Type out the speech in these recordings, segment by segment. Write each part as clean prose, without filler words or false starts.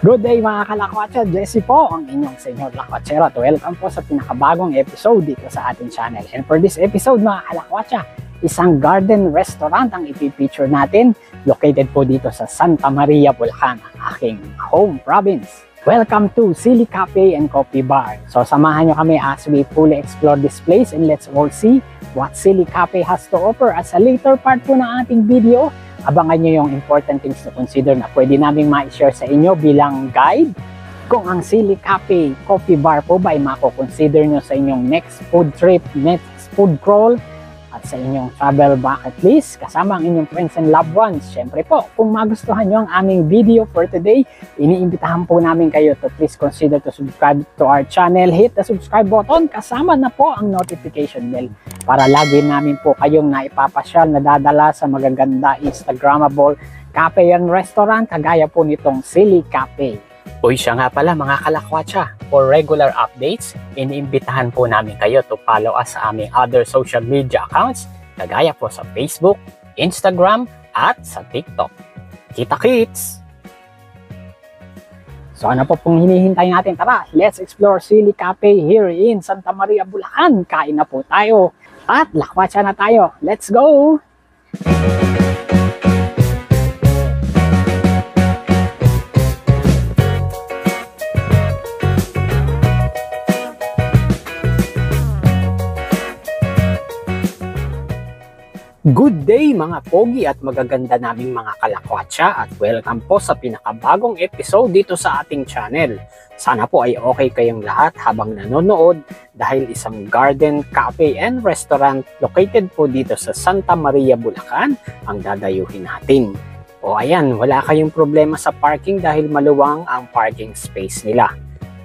Good day mga kalakwatsa, Jesse po ang inyong senior lakwatser at welcome po sa pinakabagong episode dito sa ating channel. And for this episode mga kalakwatsa, isang garden restaurant ang ipipicture natin located po dito sa Santa Maria, Bulacan, ang aking home province. Welcome to Silly Cafe and Coffee Bar. So samahan nyo kami as we fully explore this place and let's all see what Silly Cafe has to offer as a later part po ng ating video. Abangan nyo yung important things to consider na pwede namin ma-share sa inyo bilang guide. Kung ang Silly Cafe Coffee Bar po ba ay mako-consider nyo sa inyong next food trip, next food crawl, at sa inyong travel bucket list, kasama ang inyong friends and loved ones. Siyempre po, kung magustuhan nyo ang aming video for today, iniimbitahan po namin kayo to please consider to subscribe to our channel. Hit the subscribe button, kasama na po ang notification bell para lagi namin po kayong naipapasyal na dadala sa magaganda Instagrammable cafe and restaurant kagaya po nitong Silly Cafe. Uy, siya nga pala mga kalakwatsa, for regular updates, iniimbitahan po namin kayo to follow us sa aming other social media accounts kagaya po sa Facebook, Instagram, at sa TikTok. Kita-kits! So ano po pong hinihintay natin? Tara, let's explore Silly Cafe here in Santa Maria, Bulacan. Kain na po tayo at lakwatsa na tayo. Let's go! Good day mga pogi at magaganda naming mga kalakwatsa at welcome po sa pinakabagong episode dito sa ating channel. Sana po ay okay kayong lahat habang nanonood dahil isang garden, cafe and restaurant located po dito sa Santa Maria, Bulacan ang dadayuhin natin. O ayan, wala kayong problema sa parking dahil maluwang ang parking space nila.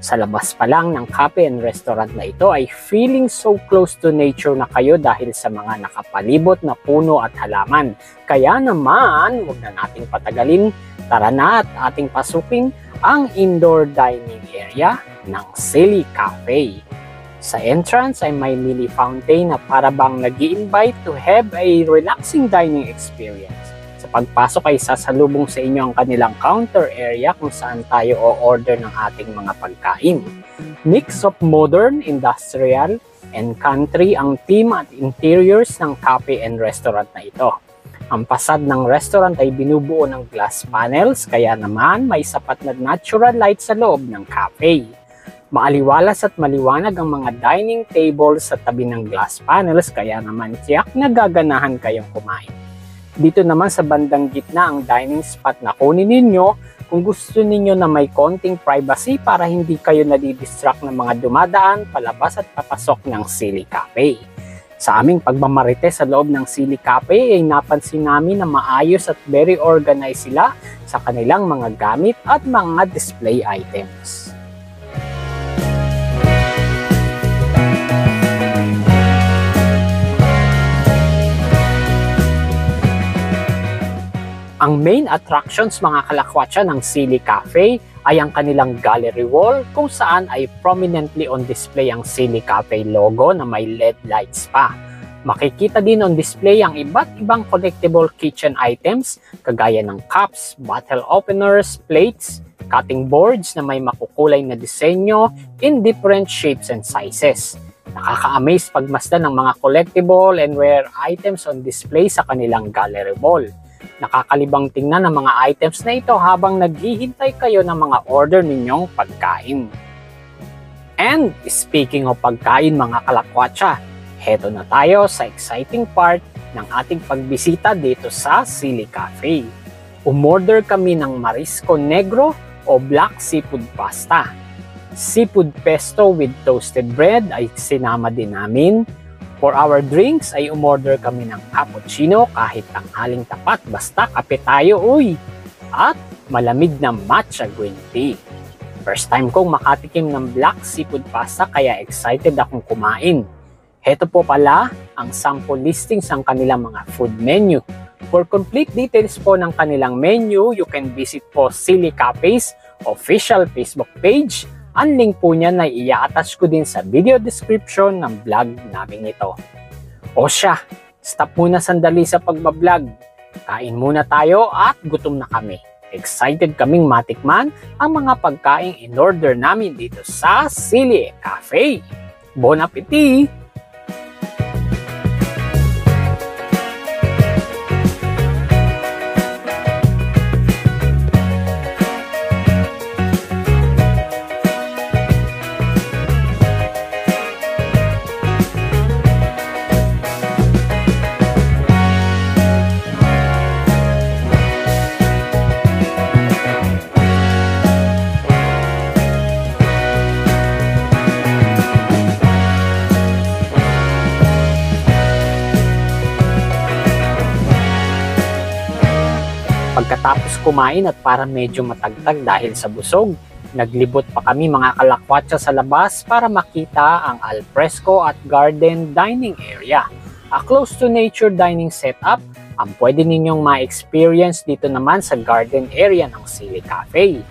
Sa labas pa lang ng cafe and restaurant na ito ay feeling so close to nature na kayo dahil sa mga nakapalibot na puno at halaman. Kaya naman, huwag na nating patagalin, tara na at ating pasukin ang indoor dining area ng Silly Cafe. Sa entrance ay may mini fountain na para bang nag-i-invite to have a relaxing dining experience. Sa pagpasok ay sasalubong sa inyo ang kanilang counter area kung saan tayo o-order ng ating mga pagkain. Mix of modern, industrial, and country ang theme at interiors ng cafe and restaurant na ito. Ang fasad ng restaurant ay binubuo ng glass panels kaya naman may sapat na natural light sa loob ng cafe. Maaliwalas at maliwanag ang mga dining tables sa tabi ng glass panels kaya naman tiyak nagaganahan kayong kumain. Dito naman sa bandang gitna ang dining spot na kunin ninyo kung gusto ninyo na may konting privacy para hindi kayo nadidistract ng mga dumadaan palabas at papasok ng Silly Cafe. Sa aming pagmamarite sa loob ng Silly Cafe ay napansin namin na maayos at very organized sila sa kanilang mga gamit at mga display items. Ang main attractions mga kalakwatsa ng Silly Cafe ay ang kanilang gallery wall kung saan ay prominently on display ang Silly Cafe logo na may LED lights pa. Makikita din on display ang iba't ibang collectible kitchen items kagaya ng cups, bottle openers, plates, cutting boards na may makukulay na disenyo in different shapes and sizes. Nakaka-amaze pagmasdan ng mga collectible and rare items on display sa kanilang gallery wall. Nakakalibang tingnan ang mga items na ito habang naghihintay kayo ng mga order ninyong pagkain. And speaking of pagkain mga kalakwatsa, heto na tayo sa exciting part ng ating pagbisita dito sa Silly Cafe. Umorder kami ng Marisco Negro o Black Seafood Pasta. Seafood pesto with toasted bread ay sinama din namin. For our drinks ay umorder kami ng cappuccino kahit tanghaling tapat basta kape tayo uy! At malamig na matcha green tea. First time kong makatikim ng black seafood pasta kaya excited akong kumain. Heto po pala ang sample listings ng kanilang mga food menu. For complete details po ng kanilang menu, you can visit po Silly Cafe's official Facebook page. Ang link po niyan ay i-attach ko din sa video description ng vlog namin ito. O siya, stop muna sandali sa pagbablog. Kain muna tayo at gutom na kami. Excited kaming matikman ang mga pagkaing in-order namin dito sa Sili Cafe. Bon appetit! Pagkatapos kumain at para medyo matagtag dahil sa busog, naglibot pa kami mga kalakwatsa sa labas para makita ang alfresco at garden dining area. A close to nature dining setup ang pwede ninyong ma-experience dito naman sa garden area ng Sili Cafe.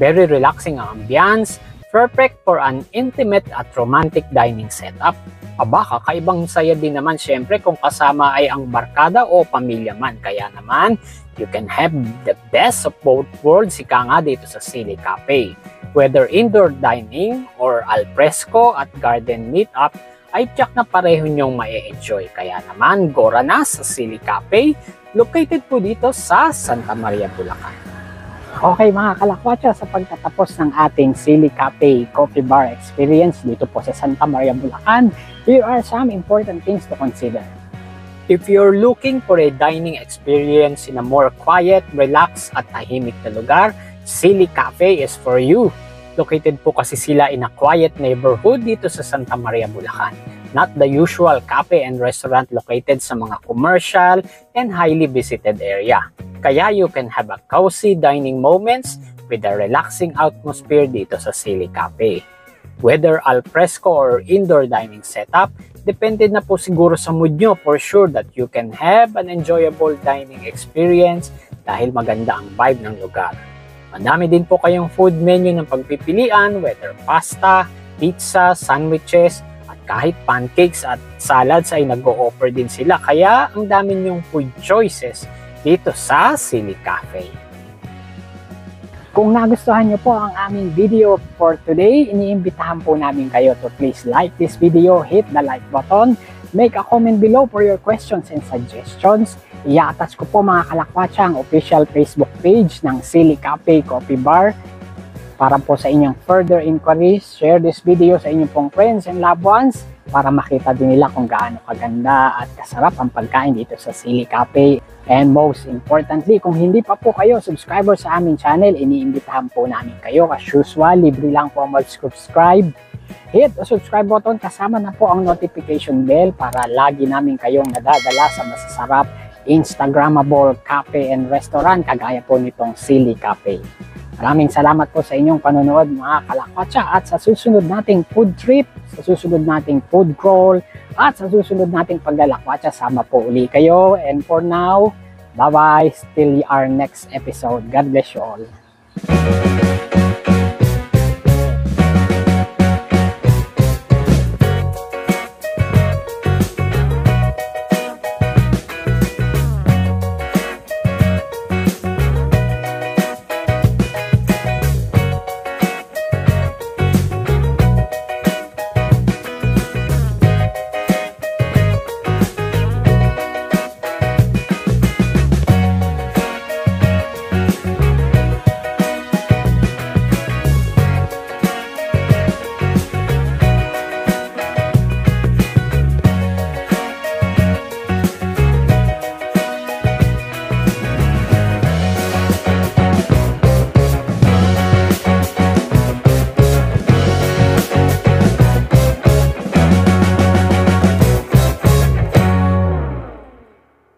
Very relaxing ang ambience, perfect for an intimate at romantic dining setup. Aba, kakaibang saya din naman syempre kung kasama ay ang barkada o pamilya man. Kaya naman, you can have the best of both worlds ika nga dito sa Sili Cafe. Whether indoor dining or alfresco at garden meetup, ay tiyak na pareho nyong ma-enjoy. Kaya naman, gora na sa Sili Cafe, located po dito sa Santa Maria, Bulacan. Okay mga kalakwatsa, sa pagtatapos ng ating Sili Cafe Coffee Bar experience dito po sa Santa Maria, Bulacan, here are some important things to consider. If you're looking for a dining experience in a more quiet, relaxed at tahimik na lugar, Sili Cafe is for you. Located po kasi sila in a quiet neighborhood dito sa Santa Maria, Bulacan. Not the usual cafe and restaurant located sa mga commercial and highly visited area. Kaya you can have a cozy dining moments with a relaxing atmosphere dito sa Sili Cafe. Whether alfresco or indoor dining setup, depende na po siguro sa mood nyo for sure that you can have an enjoyable dining experience dahil maganda ang vibe ng lugar. Madami din po kayong food menu ng pagpipilian, whether pasta, pizza, sandwiches, at kahit pancakes at salads ay nag-o-offer din sila. Kaya ang dami nyong food choices dito sa Sili Cafe. Kung nagustuhan nyo po ang aming video for today, iniimbitahan po namin kayo to please like this video, hit the like button, make a comment below for your questions and suggestions. I-attach ko po mga kalakwatsa ang official Facebook page ng Sili Cafe Coffee Bar. Para po sa inyong further inquiries, share this video sa inyong pong friends and loved ones para makita din nila kung gaano kaganda at kasarap ang pagkain dito sa Sili Cafe. And most importantly, kung hindi pa po kayo subscriber sa aming channel, iniimbitahan po namin kayo. As usual, libre lang po mag-subscribe. Hit the subscribe button, kasama na po ang notification bell para lagi namin kayong nadadala sa masasarap Instagrammable cafe and restaurant kagaya po nitong Sili Cafe. Maraming salamat po sa inyong panonood mga kalakwatsa at sa susunod nating food trip, sa susunod nating food crawl, at sa susunod nating paglalakwatsa, sama po uli kayo. And for now, bye-bye. Till our next episode. God bless you all.